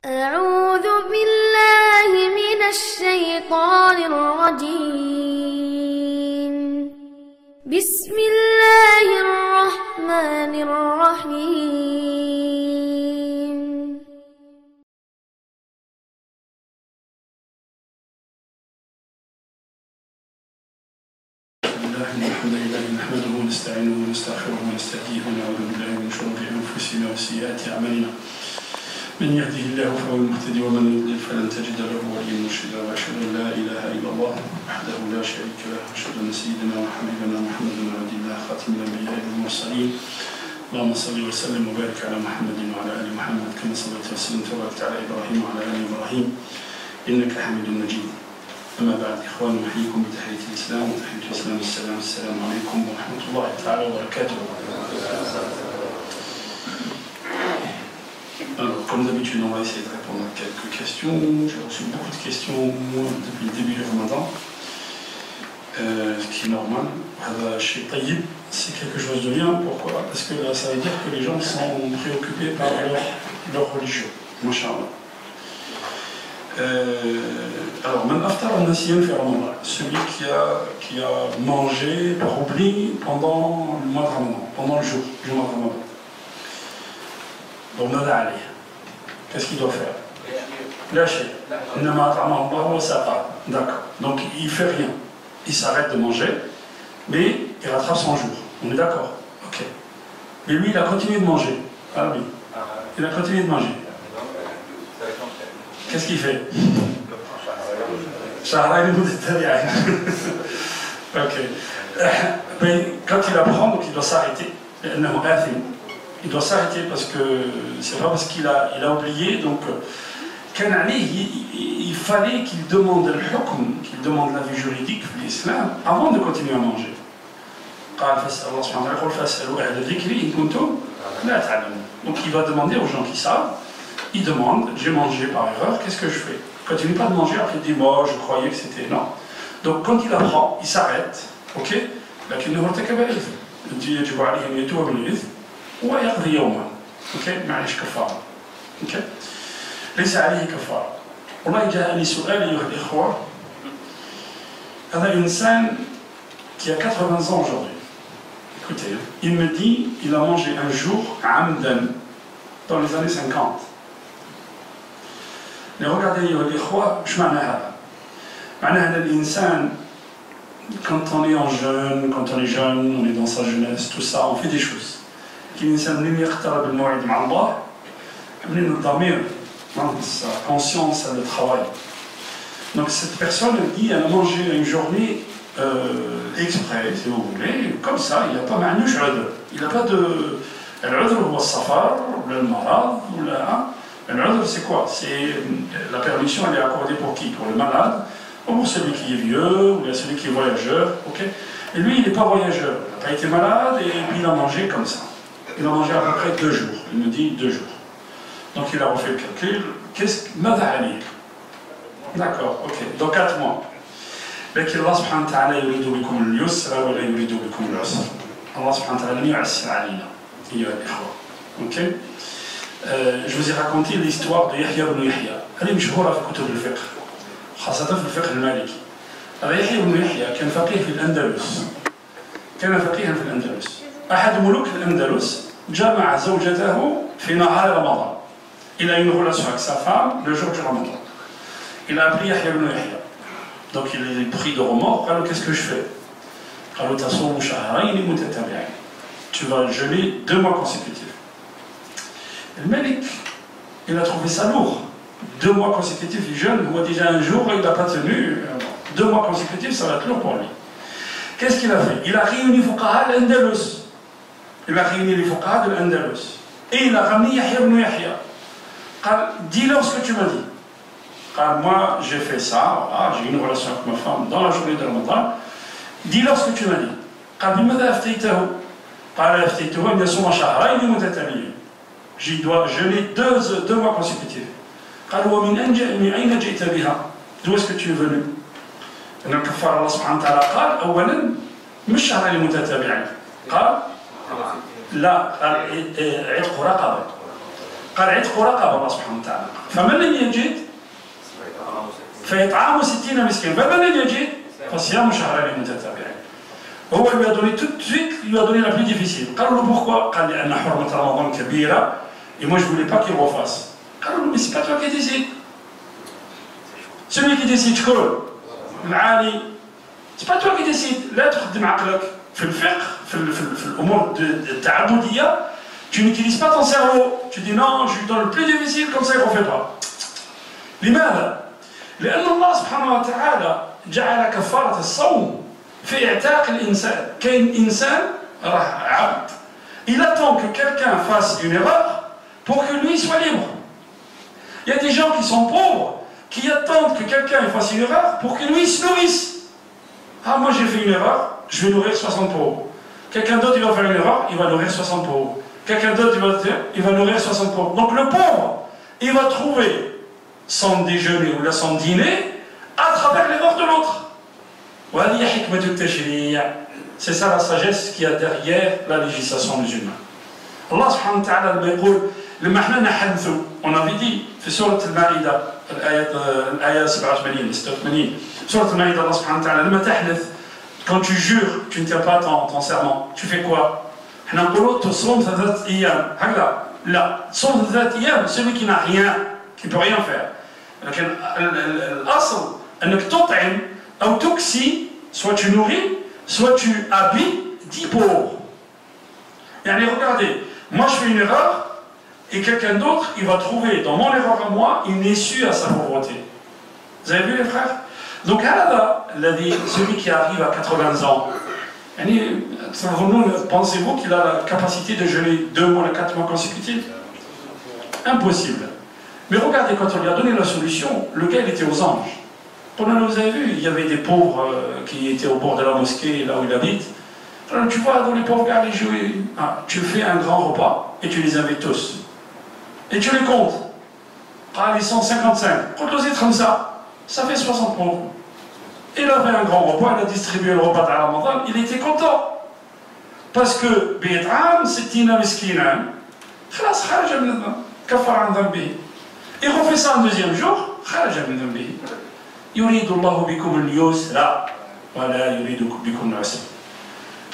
أعوذ بالله من الشيطان الرجيم. بسم الله الرحمن الرحيم. الحمد لله نحمده ونستعينه ونستغفره ونستهديه ونعوذ بالله من شرور أنفسنا وسيئات أعمالنا. من يهده الله فهو المهتدي ومن يضلل فلن تجد له وليا مرشدا واشهد ان لا اله الا الله وحده لا شريك له واشهد ان سيدنا وحبيبنا محمدا عبد الله خاتم الانبياء والمرسلين. اللهم صل وسلم وبارك على محمد وعلى ال محمد كما صليت وسلمت وباركت على ابراهيم وعلى ال ابراهيم انك حميد مجيد. اما بعد اخواني احييكم بتحيه الاسلام وتحيه الاسلام السلام عليكم ورحمه الله تعالى وبركاته. Alors, comme d'habitude, on va essayer de répondre à quelques questions. J'ai reçu beaucoup de questions depuis le début du Ramadan, ce qui est normal. Chez Taïb, c'est quelque chose de bien. Pourquoi? Parce que là, ça veut dire que les gens sont préoccupés par leur religion. Masha'Allah. Alors, celui qui a mangé par oubli pendant le mois de Ramadan, pendant le jour du mois de Ramadan. Donc, qu'est-ce qu'il doit faire? Lâcher. D'accord. Donc, il ne fait rien. Il s'arrête de manger, mais il rattrape son jour. On est d'accord? Ok. Mais lui, il a continué de manger. Ah oui. Il a continué de manger. Qu'est-ce qu'il fait? Ok. Mais quand il apprend, donc il doit s'arrêter. Il doit s'arrêter parce que c'est pas parce qu'il a oublié, donc il fallait qu'il demande le hukm, qu'il demande l'avis juridique de l'islam avant de continuer à manger. Donc il va demander aux gens qui savent, il demande, j'ai mangé par erreur, qu'est-ce que je fais? Il continue pas de manger, après il dit moi je croyais que c'était non. Donc quand il apprend, il s'arrête, ok? Il dit ويقضي يوما اوكي معليش كفاره اوكي ليس عليه كفاره. والله جاءني سؤال ايها الاخوه. هذا انسان qui a 80 ans aujourd'hui. Écoutez, il me dit il a mangé un jour عمدا dans les années 50. Mais regardez ايها الاخوه ايش معنى هذا؟ معنى هذا الانسان quand on est en jeune, quand on est jeune, on est dans sa jeunesse, tout ça, on fait des choses. الإنسان من يقترب الموعد مع الله من الضمير sa conscience elle travaille. Donc cette personne elle dit elle a mangé une journée exprès si vous voulez comme ça il n'y a pas معنوش عذر. Il n'a pas de العذر هو السفر ولا المرض ولا العذر c'est quoi? C'est la permission elle est accordée pour qui? Pour le malade ou pour celui qui est vieux ou celui qui est voyageur, ok? Et lui il n'est pas voyageur, il n'a pas été malade et puis il a mangé comme ça. Il a mangé à peu près 2 jours. Il me dit 2 jours. Donc il a refait le calcul. D'accord, ok. Dans 4 mois. لكن الله سبحانه وتعالى يريد بكم اليسر ولا يريد بكم العسر. الله سبحانه وتعالى لم يعسر علينا أيها الإخوة. Ok. Je vous ai raconté l'histoire de Yahya ibn Yahya. هذه مشهورة في كتب الفقه. خاصة في الفقه المالكي. هذا يحيى بن يحيى كان فقيه في الأندلس. كان فقيها في الأندلس. أحد ملوك الأندلس جمع زوجته في نهار رمضان. Il a une relation avec sa femme le jour du Ramadan. Il a appelé Yahya ibn Yahya. Donc il est pris de remords. Alors qu'est-ce que je fais? Tu vas jeûner 2 mois consécutifs. Le Malik, il a trouvé ça lourd. 2 mois consécutifs, il jeûne. Moi déjà un jour, il n'a pas tenu. 2 mois consécutifs, ça va être lourd pour lui. Qu'est-ce qu'il a fait? Il a réuni Fuqaha l'Andalus. Il a réuni les fuqaha de l'Andalus. Et il a ramené Yahya ibn Yahya. Dis-leur ce que tu m'as dit. Moi, j'ai fait ça, voilà, j'ai eu une relation avec ma femme dans la journée de Ramadan. Dis-leur ce que tu m'as dit. Je dois jeûner 2 mois consécutifs. D'où est-ce que tu es venu? الكفار الله سبحانه وتعالى قال أولا مش شهرين متتابعين قال لا عتق رقبة قال عتق رقبة الله سبحانه وتعالى. فمن لم يجد فإطعام 60 مسكين. فمن لم يجد فصيام شهرين متتابعين. هو lui a donné tout de suite, il lui a donné la plus difficile. قالوا له pourquoi؟ قال لأن حرمة رمضان كبيرة et moi je voulais pas qu'il refasse. قالوا له mais c'est pas toi qui décide. Celui qui décide شكون؟ العالي. C'est pas toi qui décide. لا تخدم عقلك في الفقه في الأمور التعبدية. Tu n'utilises pas ton cerveau. Tu dis non, je lui donne le plus difficile, comme ça il ne refait pas. لماذا؟ لأن الله سبحانه وتعالى جعل كفارة الصوم في إعتاق الإنسان. كاين إنسان راه عبد. Il attend que quelqu'un fasse une erreur pour que lui soit libre. Il y a des gens qui sont pauvres qui attendent que quelqu'un fasse une erreur pour que lui se nourrisse. Ah, moi j'ai fait une erreur, je vais nourrir 60 pauvres. Quelqu'un d'autre il va faire une erreur, il va nourrir 60 pauvres. Quelqu'un d'autre il va nourrir 60 pauvres. Donc le pauvre, il va trouver son déjeuner ou son dîner à travers l'erreur de l'autre. C'est ça la sagesse qu'il y a derrière la législation musulmane. Allah subhanahu wa ta'ala لما احنا نحنثوا on avait dit في سورة المائدة الآية 87 86 سورة المائدة الله سبحانه وتعالى لما تحنث quand tu jures tu ne tiens pas ton serment tu fais quoi؟ احنا نقولوا تصوم 3 أيام هكذا لا صوم 3 أيام celui qui n'a rien qui peut rien faire لكن الأصل أنك تطعم أو تكسي soit tu nourris soit tu habilles 10 pauvres. يعني regardez moi je fais une erreur et quelqu'un d'autre, il va trouver dans mon erreur à moi une issue à sa pauvreté. Vous avez vu les frères? Donc celui qui arrive à 80 ans, pensez-vous qu'il a la capacité de jeûner 2 mois, 4 mois consécutifs? Impossible. Mais regardez, quand on lui a donné la solution, le gars il était aux anges. Pendant que vous avez vu, il y avait des pauvres qui étaient au bord de la mosquée, là où il habite. Alors, tu vois, dans les pauvres gars, tu fais un grand repas et tu les invites tous. Et tu les comptes. Ah, ils sont 55. Compte-les comme ça. Ça fait 60 pauvres. Il a fait un grand repas, il a distribué le repas de Ramadan, il était content. Parce que, Bid'an, Sittina Miskinan, خلاص خرج من الذنب كفر عن ذنبه. Il refait ça un deuxième jour, خرج من ذنبه. يريد الله بكم اليسر ولا يريد بكم العسر.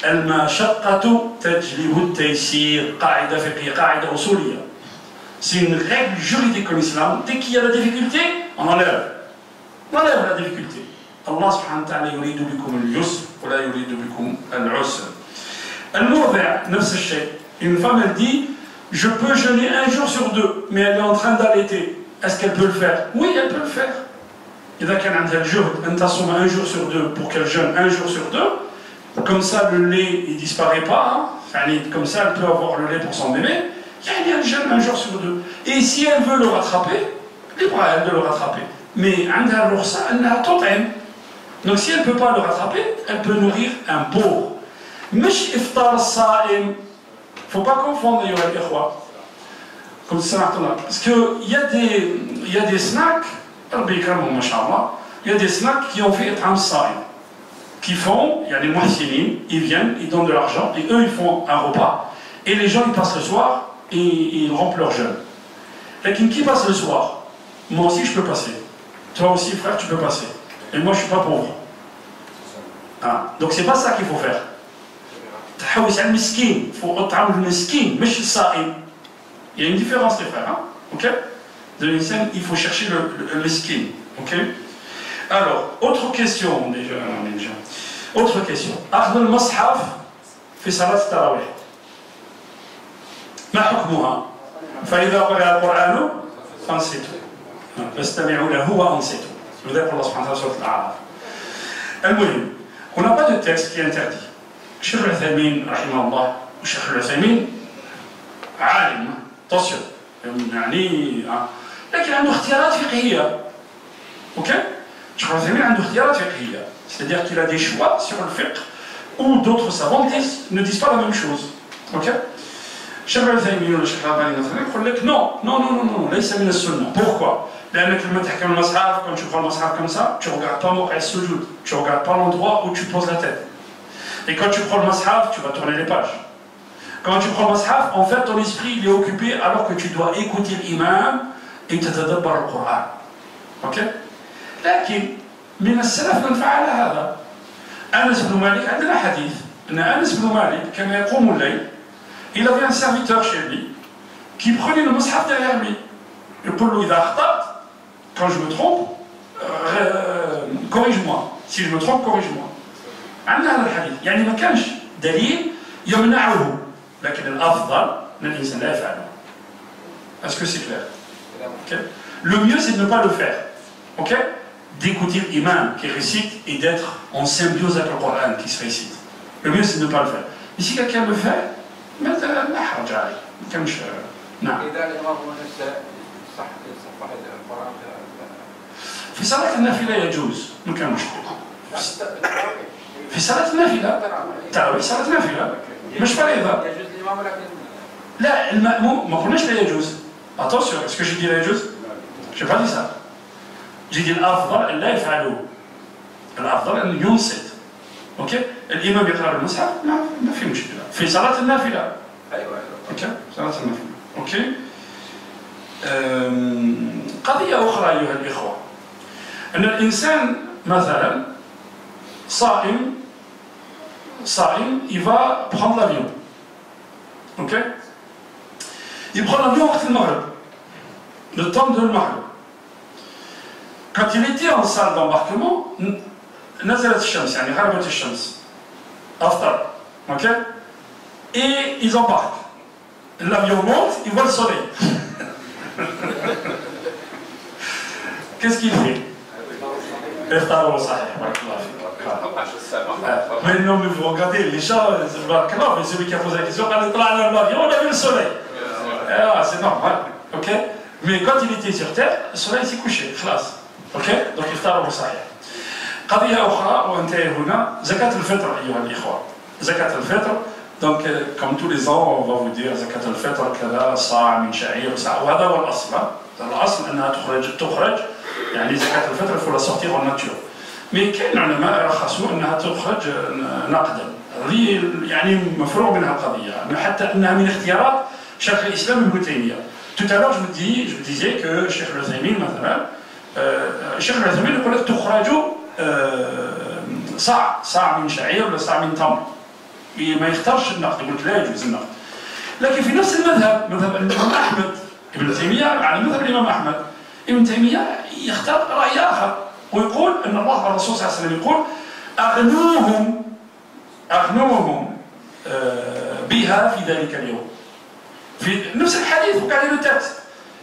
المشقة تجلب التيسير. قاعدة فقهية، قاعدة أصولية. C'est une règle juridique en islam. Dès qu'il y a la difficulté, on enlève. On enlève la difficulté. Allah subhanahu wa ta'ala يريد بكم اليسر ولا يريد بكم العسر. المرضع نفس الشيء. Une femme elle dit je peux jeûner 1 jour sur 2 mais elle est en train d'allaiter. Est-ce qu'elle peut le faire? Oui, elle peut le faire. إذا كان عندها الجهد أن تصوم 1 jour sur 2 pour qu'elle jeûne 1 jour sur 2, comme ça le lait il disparaît pas, hein. Comme ça elle peut avoir le lait pour son bébé. Elle jeûne 1 jour sur 2. Et si elle veut le rattraper, libre à elle de le rattraper. Mais عندها الرخصة أنها تطعم. Donc si elle ne peut pas le rattraper, elle peut nourrir un pauvre. مش إفطار الصائم. Il ne faut pas confondre أيها الإخوة. Comme ça, parce qu'il y a des snacks, il y a des snacks qui ont fait إطعام الصائم. Qui font, il y a des muhsinin, ils viennent, ils donnent de l'argent, et eux ils font un repas. Et les gens ils passent le soir, et ils rompent leur jeûne. Lakin qui passe le soir? Moi aussi je peux passer. Toi aussi frère tu peux passer. Et moi je ne suis pas pauvre. Ah. Donc c'est pas ça qu'il faut faire. تحوس على المسكين. Il faut أطعم المسكين مش الصائم. Il y a une différence les frères. Hein? Ok? De l'insane, il faut chercher le miskin. Ok? Alors, autre question déjà. Autre question. أخذ المصحف في صلاة التراويح. ما حكمها؟ فإذا قرأ القرآن فانصتوا فاستمعوا له وأنصتوا. لذلك الله سبحانه وتعالى سورة الأعراف. المهم on n'a pas de texte qui interdit. الشيخ العثيمين رحمه الله والشيخ العثيمين عالم attention يعني لكن عنده اختيارات فقهية. اوكي؟ الشيخ العثيمين عنده اختيارات فقهية. C'est-à-dire qu'il a des choix sur le fiqh où d'autres savants ne disent pas la même chose. Ok? الشيخ العثيمين ولا الشيخ الألباني مثلا يقول لك non ليس من السنة. Pourquoi? لأنك لما تحكم المصحف quand tu prends le mushaf comme ça tu regardes pas موقع السجود, tu regardes pas l'endroit où tu poses la tête. Et quand tu prends le mushaf tu vas tourner les pages. Quand tu prends le Mus'haf, en fait, ton esprit il est occupé alors que tu dois écouter l'imam et تتدبر القرآن. Ok? لكن من السلف من فعل هذا. أنس بن مالك عندنا حديث أن أنس بن مالك كان يقوم الليل. Il avait un serviteur chez lui qui prenait le Mus'haf derrière lui. يقول له إذا أخطأت, quand je me trompe, corrige-moi. Si je me trompe, corrige-moi. عندنا هذا الحديث. يعني ما كانش دليل يمنعه. لكن الأفضل أن الإنسان لا يفعله. Est-ce que c'est clair? Okay. Le mieux c'est de ne pas le faire. Ok? D'écouter l'imam qui récite et d'être en symbiose avec le Coran qui se récite. Le mieux c'est de ne pas le faire. Mais si quelqu'un le fait, مثلا لا حرج عليه. ما كانش نعم. إذا الإمام صح القرآن في صلاة النافلة يجوز. ما كان مشكلة. في صلاة النافلة تراويح صلاة النافلة مش فريضة. يجوز الإمام ولكن لا المأموم ما قلناش لا يجوز. Attention, est-ce que j'ai dit la يجوز؟ Je n'ai pas dit ça. J'ai dit الأفضل أن لا يفعلوه. الأفضل أن ينصت. أوكي؟ الإمام يقرأ المصحف ما في مشكلة. في صلاة النافلة. أيوه. أوكي؟ صلاة النافلة. أوكي؟ قضية أخرى أيها الإخوة. أن الإنسان مثلا صائم il va prendre l'avion. Ok? Il prend l'avion au Maghreb, le temps de Maghreb. Quand il était en salle d'embarquement, نزلت الشمس يعني غربت الشمس. أفطر. Ok? Et ils embarquent. L'avion monte, il voit le soleil. Qu'est-ce qu'il fait? إفطار صحيح. Mais non, mais vous regardez, les gens, mais celui qui a posé la question, quand il est dans l'avion, on a vu le soleil. Ah, c'est normal, ok? Mais quand il était sur terre, le soleil s'est couché, خلاص. Ok? Donc إفطار صحيح. قضية أخرى وانتهي هنا زكاة الفطر أيها الإخوة. زكاة الفطر donc comme tous les ans on va vous dire زكاة الفطر كذا صاع من شعير صاع وهذا هو الأصل. الأصل أنها تخرج يعني زكاة الفطر il faut la sortir en nature. Mais كاين علماء رخصوا أنها تخرج نقدا. هذه يعني مفروغ منها القضية. حتى أنها من اختيارات شيخ الإسلام ابن تيمية. Tout à l'heure je vous disais que Cheikh Al-Uthaymin مثلا Cheikh Al-Uthaymin يقول لك تخرج صاع من شعير ولا صاع من تمر. ما يختارش النقد يقول لا يجوز النقد. لكن في نفس المذهب مذهب الإمام أحمد ابن تيمية على مذهب الإمام أحمد ابن تيمية يختار رأي آخر ويقول أن الله والرسول صلى الله عليه وسلم يقول أغنوهم بها في ذلك اليوم. في نفس الحديث وقال له التكست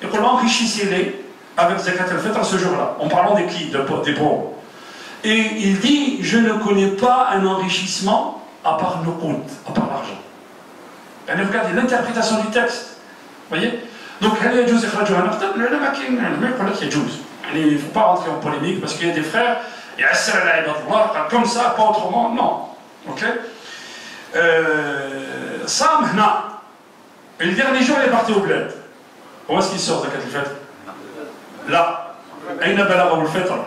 يقول enrichissez-les avec zakat al-fitr ce jour-là en parlant des qui des pauvres. Et il dit je ne connais pas un enrichissement à part nos comptes, à part l'argent. يعني regardez l'interprétation du texte. Voyez? Donc هل يجوز إخراجها نقدا؟ العلماء كاين علماء يقول لك يجوز. يعني il ne faut pas rentrer en polémique parce qu'il y a des frères يعسر على عباد الله قال comme ça pas autrement non. OK? صام هنا. Le dernier jour il est parti au bled. Où est-ce qu'il sort زكاة الفطر؟ لا. أين بلغه الفطر؟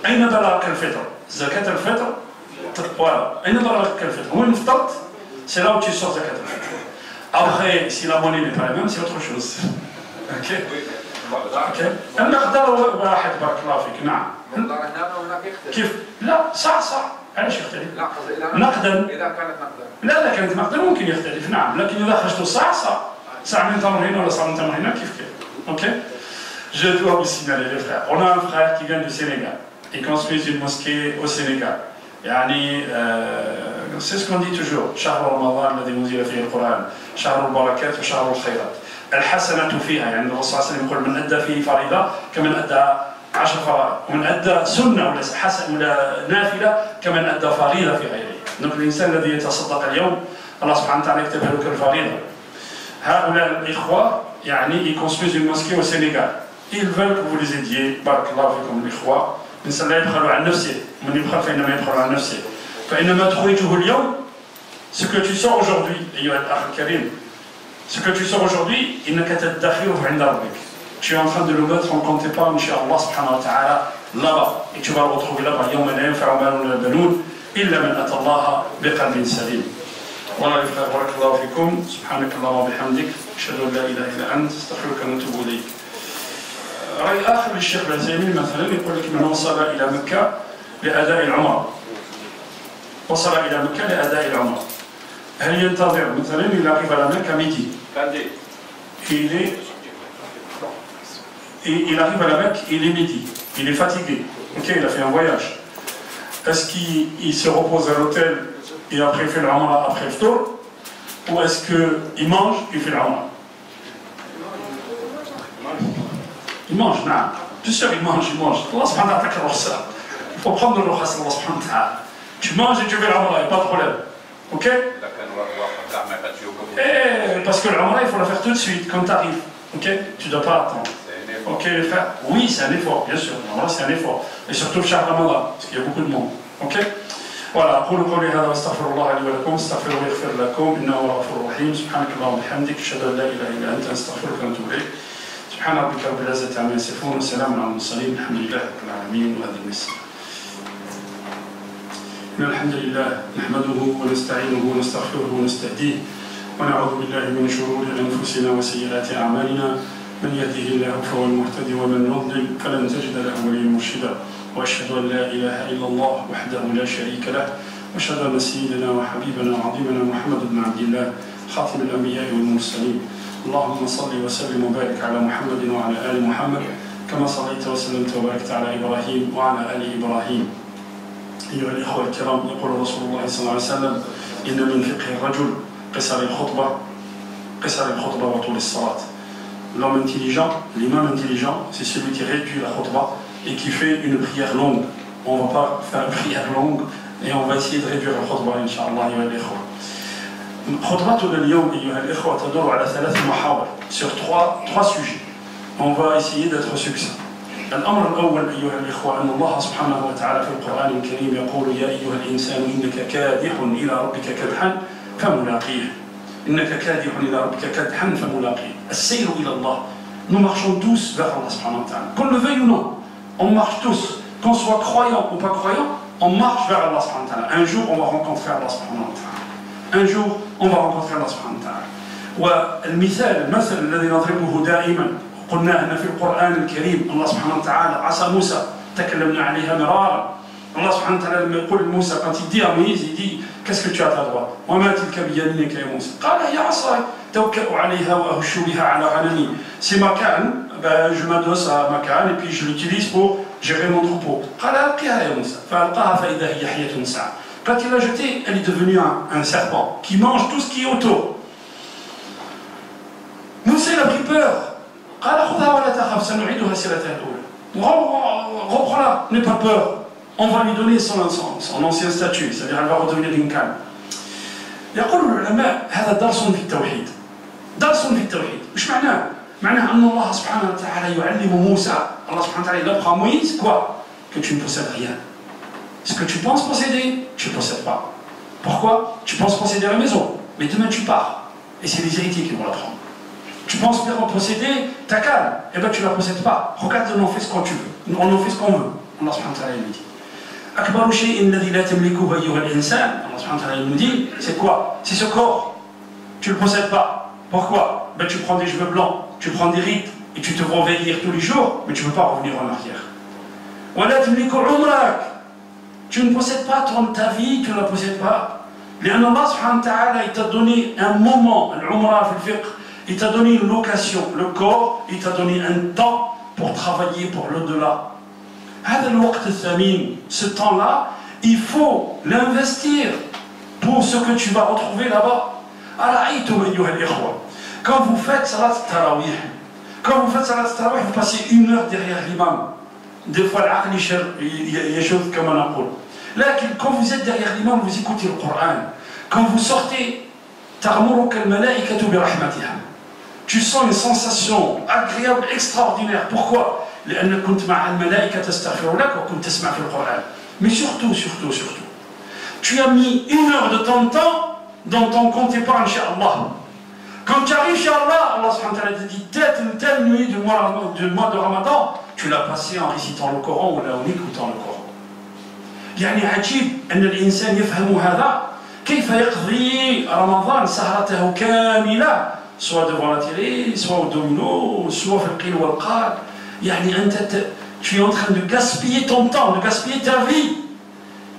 أين بلغك الفطر؟ زكاة الفطر voilà. أين بلغك الفطر؟ وين فطرت؟ C'est là où tu sors زكاة الفطر. Après, si la monnaie n'est pas la même, c'est autre chose. Ok? Ok? المقدار واحد بارك الله فيك. نعم. المقدار هنا وهناك يختلف. كيف؟ لا صح. علاش يختلف؟ لا قصدي نقدا. إذا كانت نقدا. لا إذا كانت نقدا ممكن يختلف نعم، لكن إذا خرجت صاع من تمر هنا ولا صاع من تمر هنا كيف. Ok? Je dois vous signaler les frères. On a un frère qui vient du Sénégal. Il construit une mosquée au Sénégal. يعني c'est ce qu'on dit toujours شهر رمضان الذي أنزل فيه القرآن شهر البركات وشهر الخيرات الحسنة فيها يعني الرسول صلى الله عليه وسلم يقول من أدى فيه فريضة كمن أدى 10 فرائض ومن أدى سنة ولا حسن ولا نافلة كمن أدى فريضة في غيره. donc الإنسان الذي يتصدق اليوم الله سبحانه وتعالى يكتبها له كالفريضة. هؤلاء الإخوة يعني ils construisent une mosquée au Sénégal. Ils veulent que vous les aidiez. بارك الله فيكم الإخوة. الإنسان لا يبخل عن نفسه ومن يبخل فإنما يبخل عن نفسه. فإنما تخرجه اليوم ce que tu sors aujourd'hui أيها الأخ الكريم ce que tu sors aujourd'hui إنك تدخره عند ربك. Tu es en train de le mettre en compte épargne chez Allah subhanahu wa ta'ala là-bas et tu vas le retrouver là-bas يوم لا ينفع مال ولا بنون إلا من أتى الله بقلب سليم. Voilà les frères, barakallahu fikoum, subhanakallahu wa bihamdik, ashhadu an la ilaha illa ant, astaghfiruka wa atubu ilayk. رأي آخر للشيخ العثيمين مثلا يقول لك من وصل إلى مكة لأداء العمرة وصل إلى مكة لأداء العمرة هل ينتظر مثلا il arrive à la Mecque à midi il arrive à la Mecque, il est midi, il est fatigué, ok, il a fait un voyage. Est-ce qu'il se repose à l'hôtel et après il fait l'Umrah après le tour, ou est-ce qu'il mange et il fait l'Umrah? Il mange, non. Bien sûr, il mange. Allah subhanahu wa ta'ala, il faut prendre le rukhas Allah subhanahu wa ta'ala. Tu manges et tu fais l'Umrah, il n'y a pas de problème. Ok? Parce que l'Umrah, il faut la faire tout de suite, quand tu arrives. Ok? Tu ne dois pas attendre. Ok, les frères? Oui, c'est un effort, bien sûr. L'Umrah, c'est un effort. Et surtout le Shahr Ramadan, parce qu'il y a beaucoup de monde. Ok? Voilà, أقول قولي هذا واستغفر الله لي ولكم استغفروه يغفر لكم إنه هو الغفور الرحيم سبحانك اللهم وبحمدك أشهد أن لا إله إلا أنت أستغفرك وأتوب إليك سبحان ربك رب العزة عما يصفون وسلام على المرسلين الحمد لله رب العالمين وهذا المساء. إن الحمد لله نحمده ونستعينه ونستغفره ونستهديه ونعوذ بالله من شرور أنفسنا وسيئات أعمالنا من يهده الله فهو المهتدي ومن يضلل فلن تجد له وليا مرشدا وأشهد أن لا إله إلا الله وحده لا شريك له وأشهد أن سيدنا وحبيبنا وعظيمنا محمد بن عبد الله خاتم الأنبياء والمرسلين اللهم صل وسلم وبارك على محمد وعلى آل محمد كما صليت وسلمت وباركت على إبراهيم وعلى آل إبراهيم. أيها الإخوة الكرام، يقول رسول الله صلى الله عليه وسلم إن من فقه الرجل قصر الخطبة وطول الصلاة. L'homme intelligent, l'imam intelligent, c'est celui qui réduit la khutbah et qui fait une prière longue. On ne va pas faire une prière longue et on va essayer de réduire la khutbah, Inch'Allah, أيها الإخوة. خطبتنا اليوم أيها الإخوة تدور على 3 محاور sur trois sujets. On va essayer d'être succinct. الأمر الأول أيها الإخوة أن الله سبحانه وتعالى في القرآن الكريم يقول يا أيها الإنسان إنك كادح إلى ربك كدحا فملاقيه. إنك كادح إلى ربك كدحا فملاقيه. السير إلى الله. Nous marchons tous vers Allah subhanahu wa ta'ala. Qu'on le veuille ou non, on marche tous. Qu'on soit croyant ou pas croyant, on marche vers Allah subhanahu wa ta'ala. Un jour, on va rencontrer Allah subhanahu wa ta'ala. Un jour, on va rencontrer Allah subhanahu wa ta'ala. المثل الذي نضربه دائما قلنا أن في القرآن الكريم الله سبحانه وتعالى عصا موسى تكلمنا عليها مرارا. Allah subhanahu wa ta'ala لما يقول موسى quand il dit à Moïse, il dit qu'est-ce que tu as à ta droite? وما تلك بيمينك يا موسى؟ قال هي عصاي توكأ عليها وأهش بها على غنمي. C'est ma canne, je m'adosse à ma canne et puis je l'utilise pour gérer mon troupeau. قال ألقها يا موسى فألقاها فإذا هي حية تسعى. Quand il l'a jeté, elle est devenue un serpent qui mange tout ce qui est autour. Moussa a pris peur. Reprends-la, n'aie pas peur. On va lui donner son ancien statut, c'est-à-dire elle va redevenir une canne. يقول العلماء هذا درس في التوحيد. درس في التوحيد. وش معناه؟ معناه أن الله سبحانه وتعالى يعلم موسى. الله سبحانه وتعالى il apprend à Moïse quoi? Que tu ne possèdes rien. Ce que tu penses posséder, tu ne possèdes pas. Pourquoi? Tu penses posséder la maison, mais demain tu pars. Et c'est les héritiers qui vont la prendre. Tu penses bien posséder ta canne, et bien tu ne la possèdes pas. Regarde, on en fait ce qu'on tu veux. On en fait ce qu'on veut. Allah subhanahu wa ta'ala nous dit. أكبر شيء الذي لا تملكه أيها الإنسان. Allah subhanahu wa ta'ala nous dit, c'est quoi? C'est ce corps. Tu ne le possèdes pas. Pourquoi? Ben, tu prends des cheveux blancs, tu prends des rides, et tu te vois vieillir tous les jours, mais tu ne peux pas revenir en arrière. ولا تملك عمرك. Tu ne possèdes pas ta vie, tu ne la possèdes pas. لأن الله سبحانه وتعالى il t'a donné un moment, العمرة في الفقه, il t'a donné une location, le corps, il t'a donné un temps pour travailler pour l'au-delà. هذا الوقت الثمين, ce temps-là, il faut l'investir pour ce que tu vas retrouver là-bas. أرأيتم أيها الإخوة, quand vous faites salat tarawih, vous passez 1 heure derrière l'imam. Des fois, l'aql yashud comme naqul. Là, quand vous êtes derrière l'imam, vous écoutez le Coran. Quand vous sortez, ta'muruka al-malaikatu bi rahmatiha. Tu sens une sensation agréable, extraordinaire. Pourquoi? لأن كنت مع الملائكة تستغفر لك وكنت تسمع في القرآن. Mais surtout, tu as mis 1 heure de ton temps dans ton compte épargne chez Allah. Quand tu arrives chez Allah, Allah subhanahu wa ta'ala te dit telle nuit du mois de Ramadan, tu l'as passé en récitant le Coran ou en écoutant le Coran. يعني عجيب أن الإنسان يفهم هذا كيف يقضي رمضان سهرته كاملة soit devant la télé, soit au domino, soit في القيل والقال. يعني أنت tu es en train de gaspiller ton temps, de gaspiller ta vie.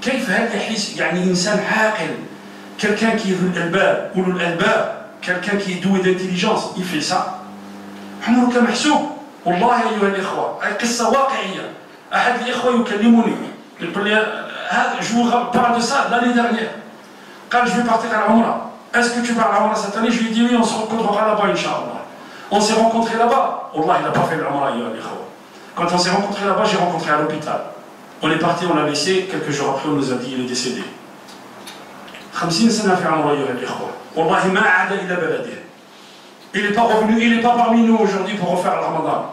كيف هذا يحس يعني إنسان عاقل, quelqu'un qui est ذو الألباب, أولو الألباب, quelqu'un qui est doué d'intelligence, il fait ça. عمرك محسوب. والله أيها الإخوة, قصة واقعية. أحد الإخوة يكلمني, يقول لي هذا je vous parle de ça l'année dernière. قال je vais partir à la Umrah. Est-ce que tu pars à la Umrah cette année? Je lui ai dit oui, on se rencontrera là-bas, Inch'Allah. On s'est rencontrés là-bas. Wallah, il n'a pas fait l'Umrah, ayyuha al-ikhwa. Quand on s'est rencontrés là-bas, j'ai rencontré à l'hôpital. On est parti, on l'a laissé, quelques jours après, on nous a dit il est décédé. 50 سنة في عمره أيها الإخوة. والله ما عاد إلى بلده. Il n'est pas revenu, il n'est pas parmi nous aujourd'hui pour refaire le Ramadan.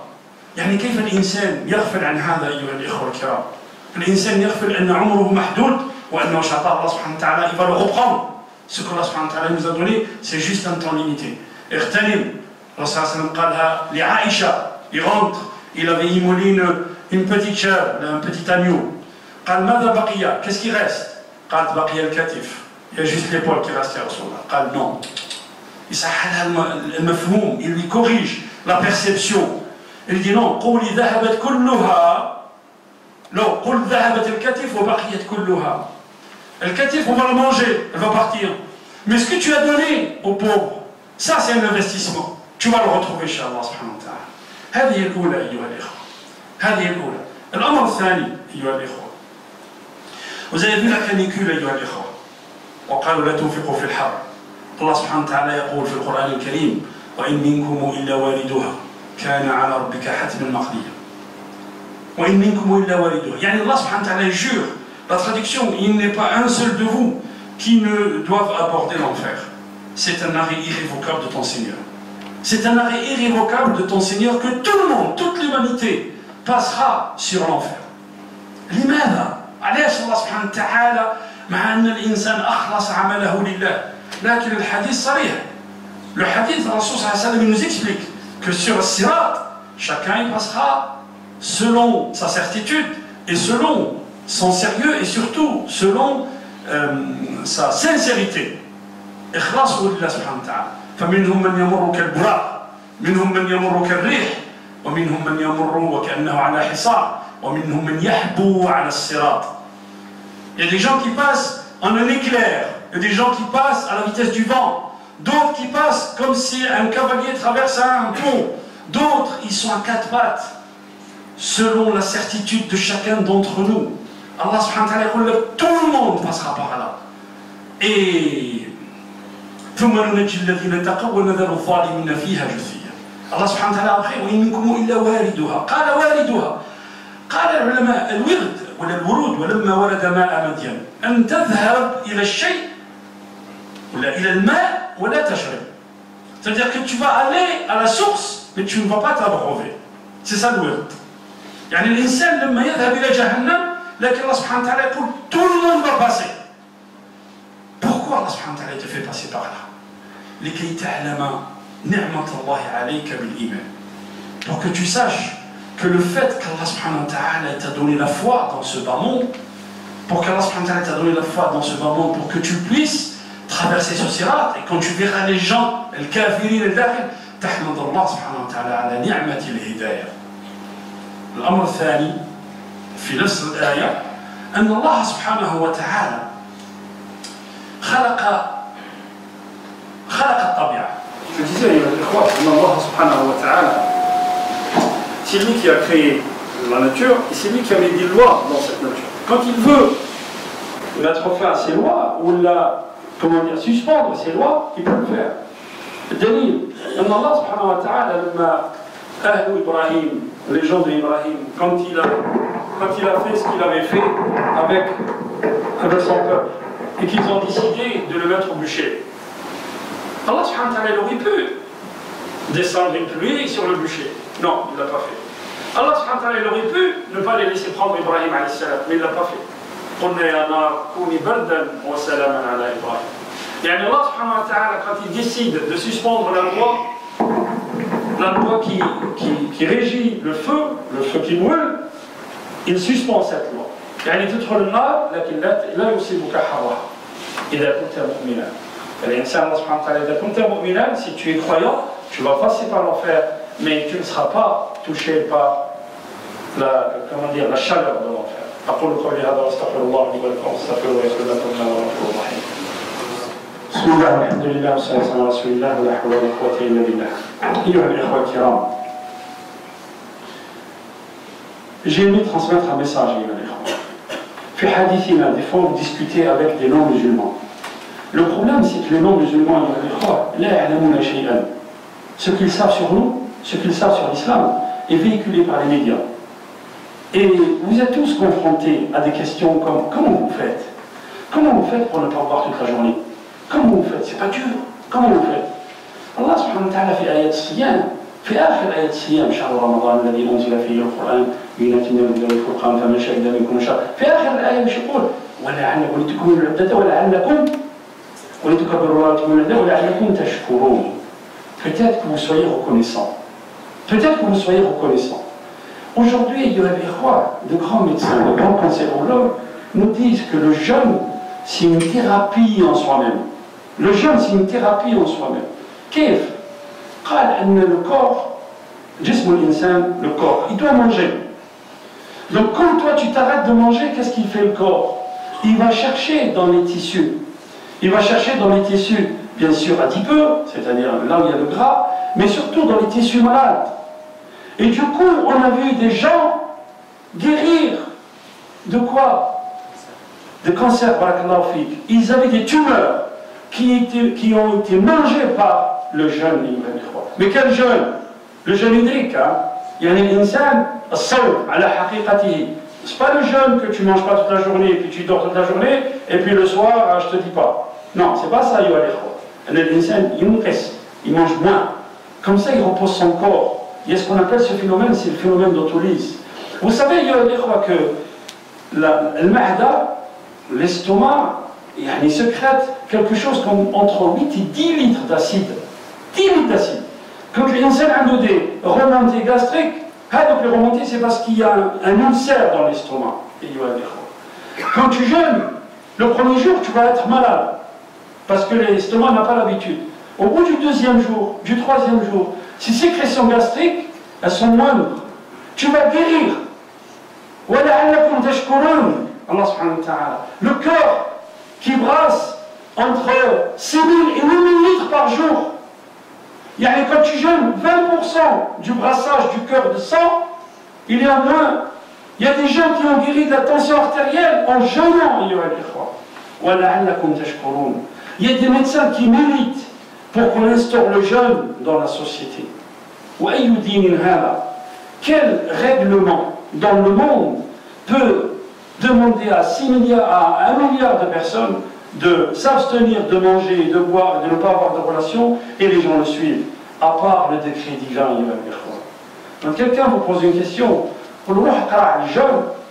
يعني كيف الإنسان يغفل عن هذا أيها الإخوة الكرام؟ الإنسان يغفل أن عمره محدود وأنه شاء الله سبحانه وتعالى il va le reprendre. Ce que Allah subhanahu wa ta'ala nous a donné, c'est juste un temps limité. اغتنم. Allah sallam قالها لعائشة. Il rentre, il avait immolé une petite chèvre, un petit agneau. قال ماذا بقي? Qu'est-ce qui reste? قالت بقي الكتف. Il y a juste l'épaule qui reste, ya Rasulullah. قال non. يصحح المفهوم, il lui corrige la perception. Il dit non, قولي ذهبت كلها. Non, قل ذهبت الكتف وبقيت كلها. Le katif, on va le manger, elle va partir. Mais ce que tu as donné aux pauvres, ça c'est un investissement. Tu vas le retrouver, Inch'Allah subhanahu wa ta'ala. هذه الأولى أيها الإخوة. هذه الأولى. الأمر الثاني أيها الإخوة. Vous avez vu la canicule أيها الإخوة. وقالوا لا تنفقوا في الحر. الله سبحانه وتعالى يقول في القرآن الكريم وإن منكم إلا واردها كان على ربك حتما مقضيا. وإن منكم إلا واردها. يعني الله سبحانه وتعالى jure. La traduction, il n'est pas un seul de vous qui ne doivent aborder l'enfer. C'est un arrêt irrévocable de ton Seigneur. C'est un arrêt irrévocable de ton Seigneur que tout le monde, toute l'humanité passera sur l'enfer. لماذا؟ علاش الله سبحانه وتعالى مع أن الإنسان أخلص عمله لله. لكن الحديث صريح. Le hadith, le Rasul sallallahu alayhi wa sallam nous explique que sur le sirat, chacun y passera selon sa certitude et selon son sérieux et surtout selon sa sincérité. إخلاصه لله سبحانه وتعالى. فمنهم من يمر كالبراق، منهم من يمر كالريح، ومنهم من يمر وكأنه على حصان، ومنهم من يحبو على الصراط. Il y a des gens qui passent en un éclair, il y a des gens qui passent à la vitesse du vent, d'autres qui passent comme si un cavalier traverse un pont, d'autres ils sont à quatre pattes, selon la certitude de chacun d'entre nous. Allah subhanahu wa ta'ala dit que tout le monde passera par là. Et ثم ننجي الذين اتقوا ونذر الظالمين فيها جثيا. Allah subhanahu wa ta'ala après وإن منكم إلا واردها. قال واردها. قال العلماء الورد ولا الورود ولما ورد ماء مدين أن تذهب إلى الشيء ولا إلى الماء ولا تشرب. C'est-à-dire que tu vas aller à la source mais tu ne vas pas t'abreuver. C'est ça le wird. يعني الإنسان لما يذهب إلى جهنم لكن الله سبحانه وتعالى يقول tout le monde va passer. Pourquoi Allah subhanahu wa ta'ala te fait passer par là? لكي تعلم نعمة الله عليك بالإيمان. Pour que tu saches que le fait qu'Allah subhanahu wa ta'ala t'a donné la foi dans ce bas monde, pour qu'Allah subhanahu wa ta'ala t'a donné la foi dans ce bas monde, pour que tu puisses traverser ce sirat, et quand tu verras les gens, les kafirin, les dakhil, تحمد الله سبحانه وتعالى على نعمة الهداية. الأمر الثاني في نفس الآية أن الله سبحانه وتعالى خلق الطبيعة. Je disais, Allah subhanahu wa ta'ala, c'est lui qui a créé la nature et c'est lui qui a mis des lois dans cette nature. Quand il veut mettre fin à ces lois ou suspendre ces lois, il peut le faire. الدليل أن الله سبحانه وتعالى لما أهل إبراهيم, les gens d'Ibrahim, quand il a fait ce qu'il avait fait avec son peuple et qu'ils ont décidé de le mettre au bûcher, Allah subhanahu wa ta'ala aurait pu descendre une pluie sur le bûcher. Non, il ne l'a pas fait. Allah subhanahu wa ta'ala aurait pu ne pas les laisser prendre Ibrahim alayhi salam, mais il ne l'a pas fait. قلنا يا نار كوني بردا وسلاما على إبراهيم. يعني Allah subhanahu wa ta'ala, quand il décide de suspendre la loi qui régit le feu qui brûle, il suspend cette loi. يعني تدخل النار لكن لا يصيبك حرها. إذا كنت مؤمنا. الإنسان Allah subhanahu wa ta'ala إذا كنت مؤمنا, si tu es croyant, tu vas passer par l'enfer, mais tu ne seras pas touché par la chaleur de l'enfer. أقول قولي هذا وأستغفر الله لي ولكم واستغفروه ويغفر لكم إنه هو الغفور الرحيم. بسم الله والحمد لله والصلاة على رسول الله ولا حول ولا قوة إلا بالله. أيها الإخوة الكرام, j'ai aimé transmettre un message, أيها الإخوة. في حديثنا, des fois vous discutez avec des non-musulmans. Le problème, c'est que les non-musulmans, أيها الإخوة, لا يعلمون شيئا. Ce qu'ils savent sur nous, ce qu'ils savent sur l'islam, est véhiculé par les médias. Et vous êtes tous confrontés à des questions comme comment vous faites? Comment vous faites pour ne pas boire toute la journée? Comment vous faites? C'est pas dur. Comment vous faites? Allah subhanahu wa ta'ala في آية الصيام, في آخر آية الصيام شهر رمضان الذي أنزل فيه القرآن بينات من الهدى والفرقان فمن شهد منكم الشهر. في آخر الآية مش يقول ولعلكم لتكملوا العدة ولتكبروا الله وتكملوا العدة ولعلكم تشكرون. Peut-être que vous soyez reconnaissants. Peut-être que vous soyez reconnaissants. Aujourd'hui, il y a des rois, de grands médecins, de grands cancérologues nous disent que le jeûne, c'est une thérapie en soi-même. Le jeûne, c'est une thérapie en soi-même. كيف؟ قال أن الcorps, جسم الإنسان, le corps, il doit manger. Donc quand toi tu t'arrêtes de manger, qu'est-ce qu'il fait le corps? Il va chercher dans les tissus. Il va chercher dans les tissus, bien sûr adipeux, c'est-à-dire là où il y a le gras, mais surtout dans les tissus malades. Et du coup, on a vu des gens guérir de quoi? De cancer, barakallahu fik. Ils avaient des tumeurs qui ont été mangées par le jeûne. Mais quel jeûne? Le jeûne hydrique, hein? يعني الإنسان الصوم على حقيقته. C'est pas le jeûne que tu manges pas toute la journée et puis tu dors toute la journée et puis le soir, je te dis pas. Non, c'est pas ça, l'Insan, il mange moins. Comme ça, il repose son corps. Il y a ce qu'on appelle ce phénomène, c'est le phénomène d'autolyse. Vous savez, que le mahda, l'estomac, il sécrète quelque chose comme entre 8 et 10 litres d'acide. 10 litres d'acide. Quand l'insan a des remontées gastriques, donc les remontées, c'est parce qu'il y a un ulcère dans l'estomac. Quand tu jeûnes, le premier jour, tu vas être malade. Parce que l'estomac n'a pas l'habitude. Au bout du deuxième jour, du troisième jour, ces sécrétions gastriques, elles sont moindres. Tu vas guérir. Allah subhanahu wa ta'ala. Le cœur qui brasse entre 6 000 et 8 000 litres par jour. Quand tu jeûnes 20% du brassage du cœur de sang, il y en moins. Il y a des gens qui ont guéri de la tension artérielle en jeûnant. Il y a des médecins qui militent pour qu'on instaure le jeûne dans la société. Quel règlement dans le monde peut demander à 6 milliards, à 1 milliard de personnes de s'abstenir de manger, de boire, de ne pas avoir de relations, et les gens le suivent, à part le décret divin. Quand quelqu'un vous pose une question,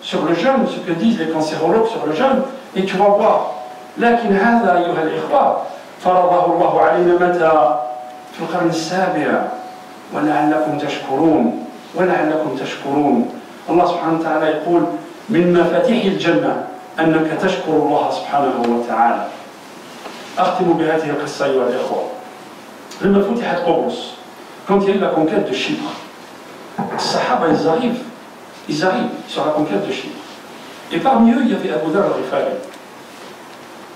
sur le jeûne, ce que disent les cancérologues sur le jeûne, et tu vas voir. لكن هذا أيها الإخوة فرضه الله علينا متى في القرن السابع ولعلكم تشكرون الله سبحانه وتعالى يقول من مفاتيح الجنة أنك تشكر الله سبحانه وتعالى. أختم بهذه القصة أيها الإخوة. لما فتحت قبرص quand il y a eu la conquête de Chypre, les Sahaba ils arrivent sur la conquête de Chypre, et parmi eux il y avait Abu Dharr al-Ghifari.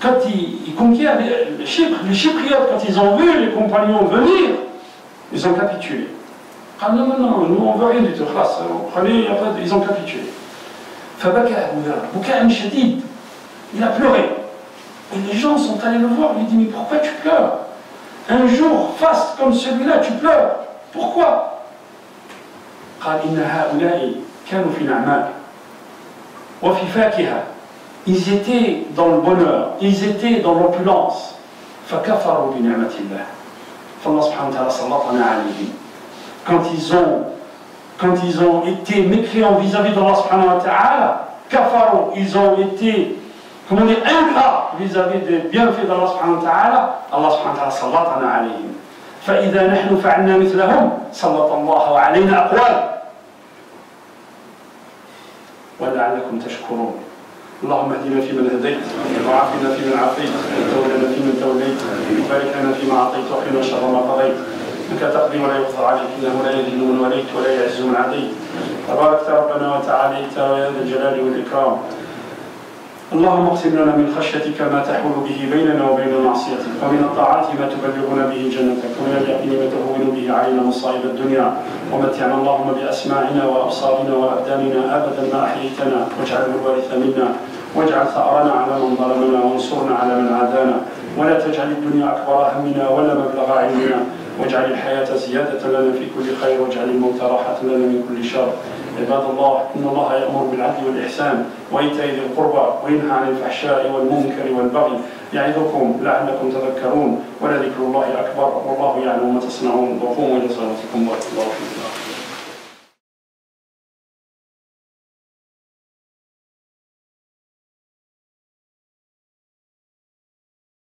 Quand ils conquièrent Chypre, les Chypriotes, quand ils ont vu les compagnons venir, ils ont capitulé. Ah non, nous on veut rien du tout, ils ont capitulé. Fabaka Abu Dharr, Boukaan Shadid, il a pleuré. Et les gens sont allés le voir, ils lui disent mais pourquoi tu pleures? Un jour faste comme celui-là, tu pleures. Pourquoi? قال إن هؤلاء كانوا في نعماء وفي فاكهة. Ils étaient dans le bonheur, ils étaient dans l'opulence. فكفروا بنعمة الله. فالله سبحانه وتعالى سلطنا عليهم. Quand ils ont été mécréants vis-à-vis d'Allah subhanahu wa ta'ala, kafarou, ils ont été, comment dire, ingrats vis-à-vis des bienfaits d'Allah subhanahu wa ta'ala, Allah subhanahu wa ta'ala sallatana alayhim. فإذا نحن فعلنا مثلهم سلط الله علينا أقوال ولعلكم تشكرون. اللهم اهدنا فيمن هديت وعافنا فيمن عافيت وتولنا فيمن توليت وبارك لنا فيما اعطيت وقنا شر ما قضيت انك تقضي ولا يقضى عليك انه لا يذل من وليت ولا يعز من عاديت تباركت ربنا وتعاليت يا ذا الجلال والاكرام. اللهم اقسم لنا من خشيتك ما تحول به بيننا وبين معصيتك ومن الطاعات ما تبلغنا به جنتك ومن اليقين ما تهون به علينا مصائب الدنيا ومتعنا اللهم باسماعنا وابصارنا وابداننا ابدا ما احييتنا واجعله الوارث منا واجعل ثارنا على من ظلمنا وانصرنا على من عادانا ولا تجعل الدنيا اكبر همنا ولا مبلغ علمنا واجعل الحياه زياده لنا في كل خير واجعل الموت راحه لنا من كل شر. عباد الله إن الله يأمر بالعدل والإحسان وإيتاء ذي القربى وينهى عن الفحشاء والمنكر والبغي يعظكم لعلكم تذكرون ولذكر الله أكبر والله يعلم ما تصنعون وقوموا إلى صلاتكم ورحمة الله وبركاته.